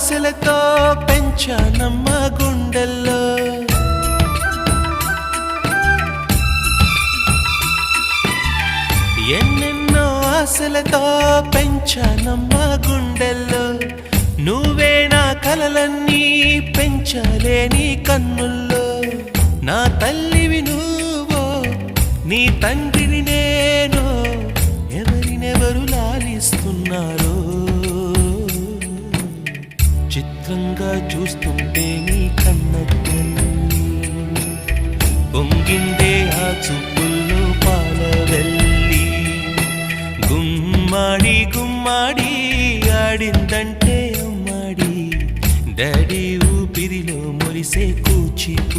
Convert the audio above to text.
ఆశలతో పెంచానమ్మ గుండెల్లో ఎన్నెన్నో ఆశలతో పెంచానమ్మ గుండెల్లో నువ్వే నా కలలన్నీ పెంచాలే నీ కన్నుల్లో నా తల్లివి నువ్వో నీ తండ్రిని నేను ఎవరినెవరు లాలిస్తున్నారో చిత్రంగా చూస్తుంటే నీ కన్నెత్తి పొంగిందే ఆ చూపుల్లో పాలవెల్లి గుమ్మాడి గుమ్మాడి ఆడిందంటే అమ్మాడి డాడీ ఊపిరిలో మురిసే కూచిపూడి